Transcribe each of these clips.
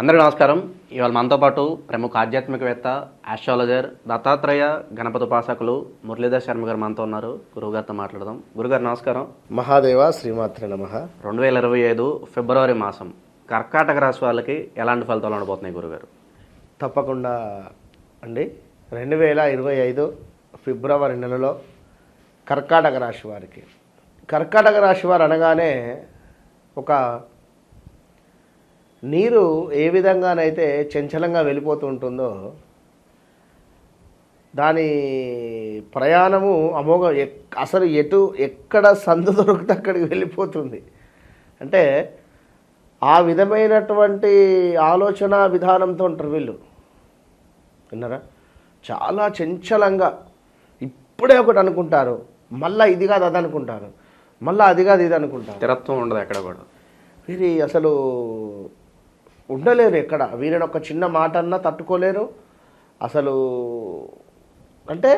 అందరికీ నమస్కారం. ఇవాళ మనతో పాటు ప్రముఖ ఆధ్యాత్మికవేత్త, ఆస్ట్రాలజర్, దత్తాత్రేయ గణపతి ఉపాసకులు మురళీధర్ శర్మ గారు మనతో ఉన్నారు. గురువుగారితో మాట్లాడదాం. గురుగారు నమస్కారం. మహాదేవ శ్రీమాత్రే నమః. 2025 ఫిబ్రవరి మాసం కర్కాటక రాశి వాళ్ళకి ఎలాంటి ఫలితాలు ఉండబోతున్నాయి గురుగారు? తప్పకుండా అండి. 2025 ఫిబ్రవరి నెలలో కర్కాటక రాశి వారికి, కర్కాటక రాశి వారు అనగానే ఒక నీరు ఏ విధంగానైతే చంచలంగా వెళ్ళిపోతూ ఉంటుందో దాని ప్రయాణము అమోఘ, అసలు ఎక్కడ సందు దొరికితే అక్కడికి వెళ్ళిపోతుంది. అంటే ఆ విధమైనటువంటి ఆలోచన విధానంతో ఉంటారు వీళ్ళు. విన్నారా? చాలా చంచలంగా ఇప్పుడే ఒకటి అనుకుంటారు, మళ్ళీ ఇది కాదు అది అనుకుంటారు, మళ్ళీ అది కాదు ఇది అనుకుంటారు. స్థిరత్వం ఉండదు ఎక్కడ కూడా. వీరి అసలు ఉండలేరు ఎక్కడ. వీరిని ఒక చిన్న మాట అన్నా తట్టుకోలేరు అసలు. అంటే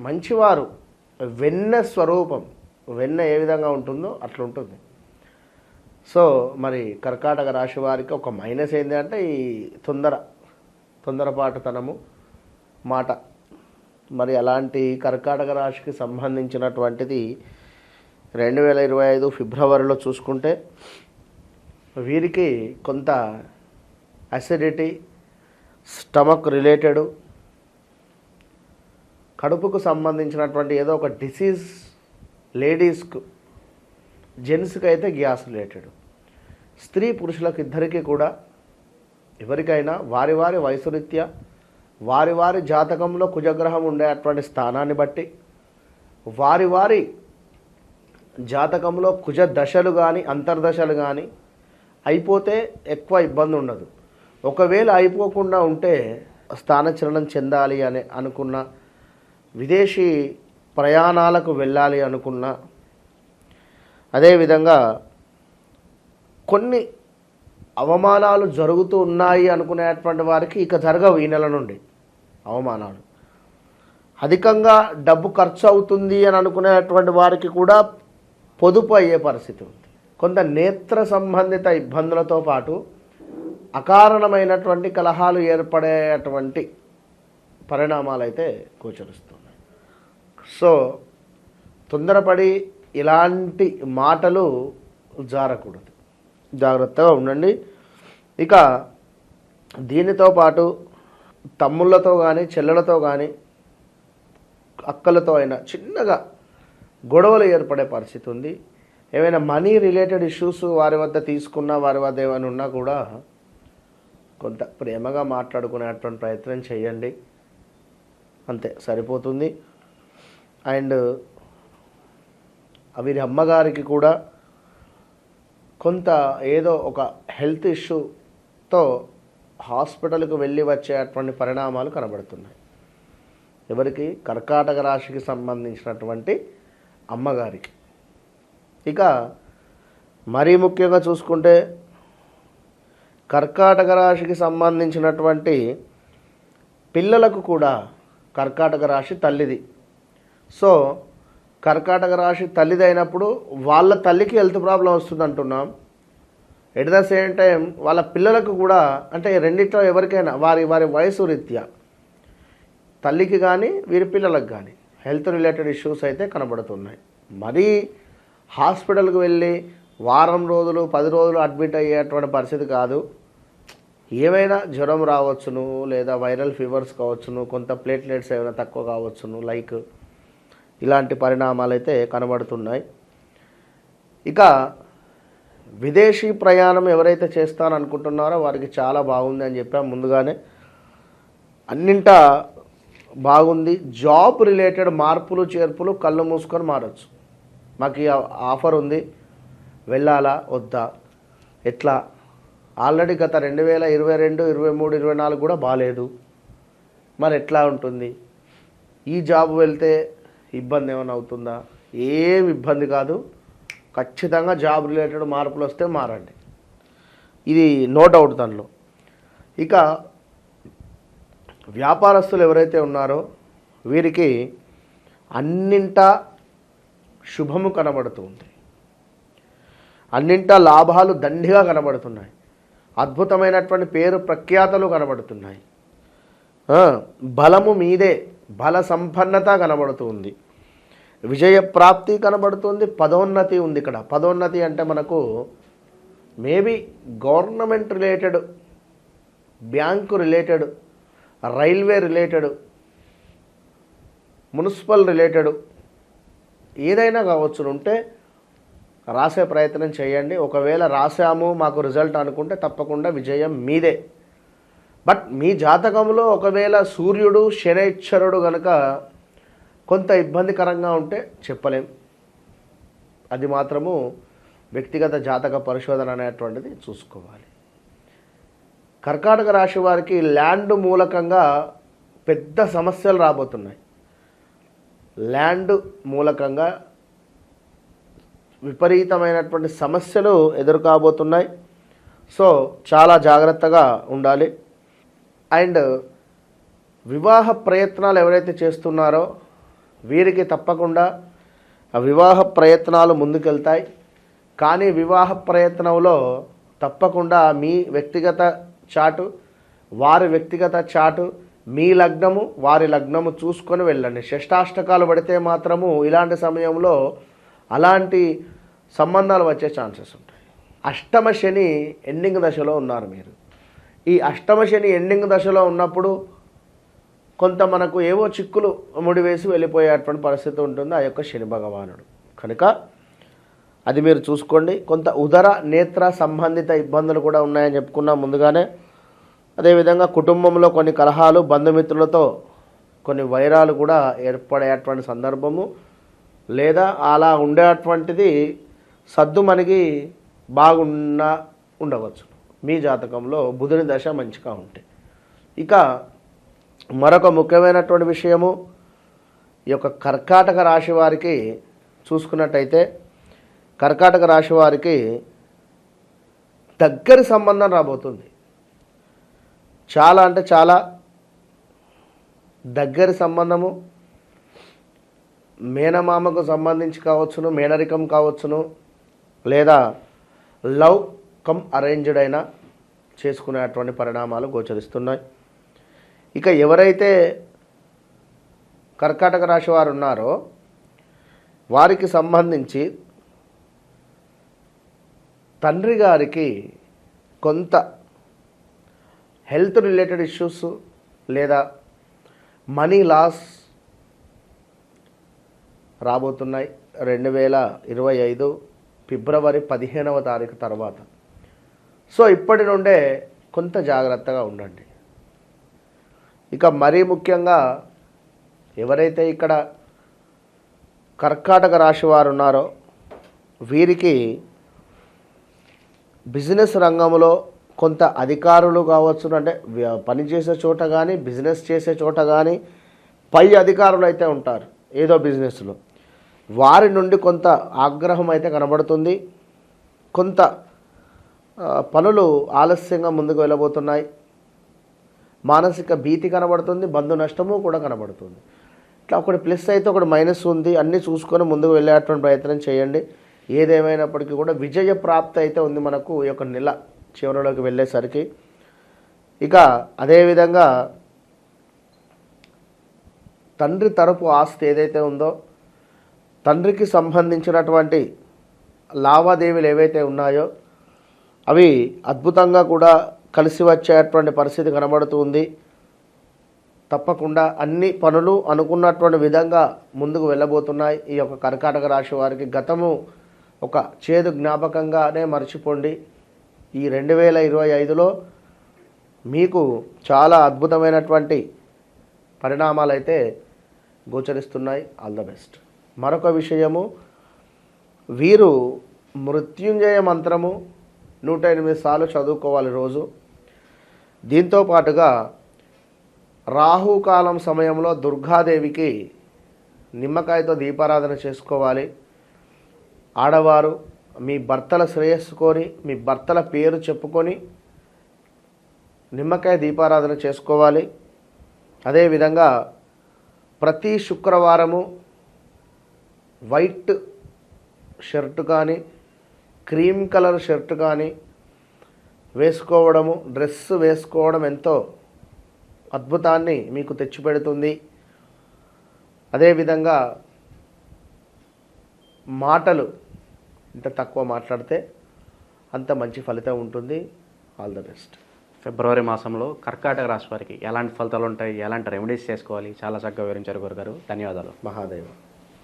మంచివారు, వెన్న స్వరూపం. వెన్న ఏ విధంగా ఉంటుందో అట్లా ఉంటుంది. సో మరి కర్కాటక రాశి వారికి ఒక మైనస్ ఏంటి అంటే ఈ తొందరపాటుతనము మాట. మరి అలాంటి కర్కాటక రాశికి సంబంధించినటువంటిది 2025 ఫిబ్రవరిలో చూసుకుంటే వీరికి కొంత అసిడిటీ, స్టమక్ రిలేటెడ్, కడుపుకు సంబంధించినటువంటి ఏదో ఒక డిసీజ్, లేడీస్కు, జెంట్స్కి అయితే గ్యాస్ రిలేటెడ్, స్త్రీ పురుషులకు ఇద్దరికీ కూడా ఎవరికైనా వారి వారి వయసు రీత్యా వారి వారి జాతకంలో కుజగ్రహం ఉండేటువంటి స్థానాన్ని బట్టి వారి వారి జాతకంలో కుజ దశలు కానీ అంతర్దశలు కానీ అయిపోతే ఎక్కువ ఇబ్బంది ఉండదు. ఒకవేళ అయిపోకుండా ఉంటే స్థానచలనం చెందాలి అని అనుకున్న, విదేశీ ప్రయాణాలకు వెళ్ళాలి అనుకున్న, అదేవిధంగా కొన్ని అవమానాలు జరుగుతూ ఉన్నాయి అనుకునేటువంటి వారికి ఇక జరగవు. ఈ నెల నుండి అవమానాలు అధికంగా డబ్బు ఖర్చు అవుతుంది అని అనుకునేటువంటి వారికి కూడా పొదుపు అయ్యే పరిస్థితి ఉంది. కొంత నేత్ర సంబంధిత ఇబ్బందులతో పాటు అకారణమైనటువంటి కలహాలు ఏర్పడేటువంటి పరిణామాలు అయితే గోచరిస్తున్నాయి. సో తొందరపడి ఇలాంటి మాటలు జారకూడదు, జాగ్రత్తగా ఉండండి. ఇక దీనితో పాటు తమ్ముళ్ళతో కానీ చెల్లెలతో కానీ అక్కలతో అయినా చిన్నగా గొడవలు ఏర్పడే పరిస్థితి ఉంది. ఏమైనా మనీ రిలేటెడ్ ఇష్యూస్ వారి వద్ద తీసుకున్నా, వారి వద్ద ఏమైనా ఉన్నా కూడా కొంత ప్రేమగా మాట్లాడుకునేటువంటి ప్రయత్నం చేయండి, అంతే సరిపోతుంది. అండ్ వీరి అమ్మగారికి కూడా కొంత ఏదో ఒక హెల్త్ ఇష్యూతో హాస్పిటల్కి వెళ్ళి వచ్చేటువంటి పరిణామాలు కనబడుతున్నాయి. ఎవరికి? కర్కాటక రాశికి సంబంధించినటువంటి అమ్మగారికి. ఇక మరీ ముఖ్యంగా చూసుకుంటే కర్కాటక రాశికి సంబంధించినటువంటి పిల్లలకు కూడా కర్కాటక రాశి తల్లిది. సో కర్కాటక రాశి తల్లిది అయినప్పుడు వాళ్ళ తల్లికి హెల్త్ ప్రాబ్లం వస్తుంది అంటున్నాం. ఎట్ ద సేమ్ టైం వాళ్ళ పిల్లలకు కూడా, అంటే రెండిట్లో ఎవరికైనా వారి వారి వయసు రీత్యా తల్లికి కానీ వీరి పిల్లలకు కానీ హెల్త్ రిలేటెడ్ ఇష్యూస్ అయితే కనబడుతున్నాయి. మరీ హాస్పిటల్కి వెళ్ళి వారం రోజులు 10 రోజులు అడ్మిట్ అయ్యేటువంటి పరిస్థితి కాదు. ఏమైనా జ్వరం రావచ్చును, లేదా వైరల్ ఫీవర్స్ కావచ్చును, కొంత ప్లేట్లెట్స్ ఏమైనా తక్కువ కావచ్చును, లైక్ ఇలాంటి పరిణామాలు అయితే కనబడుతున్నాయి. ఇక విదేశీ ప్రయాణం ఎవరైతే చేస్తారనుకుంటున్నారో వారికి చాలా బాగుంది అని చెప్పాం ముందుగానే. అన్నింటా బాగుంది. జాబ్ రిలేటెడ్ మార్పులు చేర్పులు కళ్ళు మూసుకొని మారచ్చు. మాకు ఈ ఆఫర్ ఉంది, వెళ్ళాలా వద్దా, ఎట్లా? ఆల్రెడీ గత 2022, 23, 24 కూడా బాగాలేదు, మరి ఎట్లా ఉంటుంది? ఈ జాబ్ వెళ్తే ఇబ్బంది ఏమైనా అవుతుందా? ఏం ఇబ్బంది కాదు. ఖచ్చితంగా జాబ్ రిలేటెడ్ మార్పులు వస్తే మారండి, ఇది నో డౌట్ దానిలో. ఇక వ్యాపారస్తులు ఎవరైతే ఉన్నారో వీరికి అన్నింటా శుభము కనబడుతుంది, అన్నింటా లాభాలు దండిగా కనబడుతున్నాయి. అద్భుతమైనటువంటి పేరు ప్రఖ్యాతలు కనబడుతున్నాయి. బలము మీదే, బల సంపన్నత కనబడుతుంది, విజయ ప్రాప్తి కనబడుతుంది, పదోన్నతి ఉంది. ఇక్కడ పదోన్నతి అంటే మనకు maybe government related, bank related, railway related, municipal related ఏదైనా కావచ్చు. ఉంటే రాసే ప్రయత్నం చేయండి. ఒకవేళ రాసాము మాకు రిజల్ట్ అనుకుంటే తప్పకుండా విజయం మీదే. బట్ మీ జాతకంలో ఒకవేళ సూర్యుడు శనైశ్వరుడు కనుక కొంత ఇబ్బందికరంగా ఉంటే చెప్పలేం. అది మాత్రము వ్యక్తిగత జాతక పరిశోధన అనేటువంటిది చూసుకోవాలి. కర్కాటక రాశి వారికి ల్యాండ్ మూలకంగా పెద్ద సమస్యలు రాబోతున్నాయి. ల్యాండ్ మూలకంగా విపరీతమైనటువంటి సమస్యలు ఎదుర్కోబోతున్నాయి. సో చాలా జాగ్రత్తగా ఉండాలి. అండ్ వివాహ ప్రయత్నాలు ఎవరైతే చేస్తున్నారో వీరికి తప్పకుండా ఆ వివాహ ప్రయత్నాలు ముందుకెళ్తాయి. కానీ వివాహ ప్రయత్నంలో తప్పకుండా మీ వ్యక్తిగత చాటు, వారి వ్యక్తిగత చాటు, మీ లగ్నము వారి లగ్నము చూసుకొని వెళ్ళండి. షష్టాష్టకాలు పడితే మాత్రము ఇలాంటి సమయంలో అలాంటి సంబంధాలు వచ్చే ఛాన్సెస్ ఉంటాయి. అష్టమ శని ఎండింగ్ దశలో ఉన్నారు మీరు. ఈ అష్టమ శని ఎండింగ్ దశలో ఉన్నప్పుడు కొంత మనకు ఏవో చిక్కులు ముడివేసి వెళ్ళిపోయేటువంటి పరిస్థితి ఉంటుంది ఆ యొక్క శని భగవానుడు. కనుక అది మీరు చూసుకోండి. కొంత ఉదర నేత్ర సంబంధిత ఇబ్బందులు కూడా ఉన్నాయని చెప్పుకున్నాం ముందుగానే. అదేవిధంగా కుటుంబంలో కొన్ని కలహాలు, బంధుమిత్రులతో కొన్ని వైరాలు కూడా ఏర్పడేటువంటి సందర్భము, లేదా అలా ఉండేటువంటిది సద్దు మనకి ఉండవచ్చు మీ జాతకంలో బుధుని దశ మంచిగా ఉంటే. ఇక మరొక ముఖ్యమైనటువంటి విషయము, ఈ యొక్క కర్కాటక రాశి వారికి చూసుకున్నట్టయితే కర్కాటక రాశి వారికి దగ్గరి సంబంధం రాబోతుంది. చాలా అంటే చాలా దగ్గరి సంబంధము, మేనమామకు సంబంధించి కావచ్చును, మేనరికం కావచ్చును, లేదా లవ్ కమ్ అరేంజ్డ్ అయినా చేసుకునేటువంటి పరిణామాలు గోచరిస్తున్నాయి. ఇక ఎవరైతే కర్కాటక రాశి వారు ఉన్నారో వారికి సంబంధించి తండ్రి గారికి కొంత హెల్త్ రిలేటెడ్ ఇష్యూస్ లేదా మనీ లాస్ రాబోతున్నాయి 2025 ఫిబ్రవరి 15వ తారీఖు తర్వాత. సో ఇప్పటి నుండే కొంత జాగ్రత్తగా ఉండండి. ఇక మరీ ముఖ్యంగా ఎవరైతే ఇక్కడ కర్కాటక రాశి వారు ఉన్నారో వీరికి బిజినెస్ రంగంలో కొంత అధికారులు కావచ్చు, అంటే పనిచేసే చోట కానీ బిజినెస్ చేసే చోట కానీ పై అధికారులు అయితే ఉంటారు ఏదో బిజినెస్లో, వారి నుండి కొంత ఆగ్రహం అయితే కనబడుతుంది. కొంత పనులు ఆలస్యంగా ముందుకు వెళ్ళబోతున్నాయి. మానసిక భీతి కనబడుతుంది, బంధు నష్టము కూడా కనబడుతుంది. ఇట్లా ఒకటి ప్లస్ అయితే ఒకటి మైనస్ ఉంది. అన్నీ చూసుకొని ముందుకు వెళ్ళేటువంటి ప్రయత్నం చేయండి. ఏదేమైనప్పటికీ కూడా విజయ ప్రాప్తి అయితే ఉంది మనకు ఈ యొక్క నెల చివరిలోకి వెళ్ళేసరికి. ఇక అదేవిధంగా తండ్రి తరపు ఆస్తి ఏదైతే ఉందో, తండ్రికి సంబంధించినటువంటి లావాదేవీలు ఏవైతే ఉన్నాయో అవి అద్భుతంగా కూడా కలిసి వచ్చేటువంటి పరిస్థితి కనబడుతుంది. తప్పకుండా అన్ని పనులు అనుకున్నటువంటి విధంగా ముందుకు వెళ్ళబోతున్నాయి. ఈ యొక్క కర్కాటక రాశి వారికి గతము ఒక చేదు జ్ఞాపకంగానే మర్చిపోండి. ఈ 2025లో మీకు చాలా అద్భుతమైనటువంటి పరిణామాలు అయితే గోచరిస్తున్నాయి. All the best. మరొక విషయము, వీరు మృత్యుంజయ మంత్రము 108 సార్లు చదువుకోవాలి రోజు. దీంతో పాటుగా రాహుకాలం సమయంలో దుర్గాదేవికి నిమ్మకాయతో దీపారాధన చేసుకోవాలి. ఆడవారు మీ భర్తల శ్రేయస్సు కోరి మీ భర్తల పేరు చెప్పుకొని నిమ్మకాయ దీపారాధన చేసుకోవాలి. అదేవిధంగా ప్రతి శుక్రవారము వైట్ షర్టు కానీ క్రీమ్ కలర్ షర్టు కానీ వేసుకోవడము, డ్రెస్ వేసుకోవడం ఎంతో అద్భుతాన్ని మీకు తెచ్చిపెడుతుంది. అదేవిధంగా మాటలు ఎంత తక్కువ మాట్లాడితే అంత మంచి ఫలితం ఉంటుంది. All the best. ఫిబ్రవరి మాసంలో కర్కాటక రాశి వారికి ఎలాంటి ఫలితాలు ఉంటాయి, ఎలాంటి రెమెడీస్ చేసుకోవాలి, చాలా చక్కగా వివరించారు గురుగారు. ధన్యవాదాలు. మహాదేవ.